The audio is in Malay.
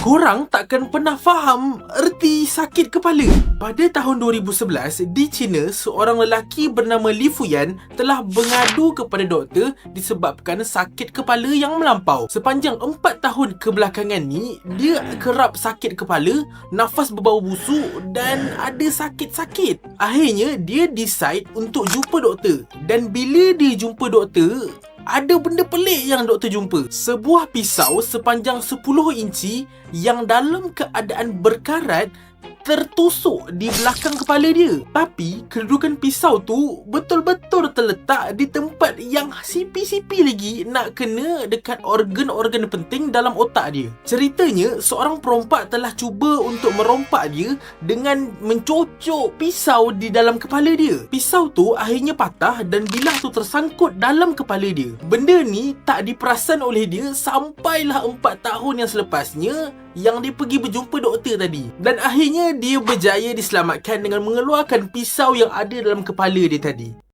Korang takkan pernah faham erti sakit kepala. Pada tahun 2011, di China, seorang lelaki bernama Li Fuyan telah mengadu kepada doktor disebabkan sakit kepala yang melampau. Sepanjang 4 tahun kebelakangan ni, dia kerap sakit kepala, nafas berbau busuk dan ada sakit-sakit. Akhirnya, dia decide untuk jumpa doktor. Dan bila dia jumpa doktor, ada benda pelik yang doktor jumpa. Sebuah pisau sepanjang 10 inci yang dalam keadaan berkarat tertusuk di belakang kepala dia. Tapi kedudukan pisau tu betul-betul terletak di tempat yang sipi-sipi lagi nak kena dekat organ-organ penting dalam otak dia. Ceritanya, seorang perompak telah cuba untuk merompak dia dengan mencocok pisau di dalam kepala dia. Pisau tu akhirnya patah dan bilah tu tersangkut dalam kepala dia. Benda ni tak diperasan oleh dia sampailah 4 tahun yang selepasnya yang dia pergi berjumpa doktor tadi. Dan akhirnya dia berjaya diselamatkan dengan mengeluarkan pisau yang ada dalam kepala dia tadi.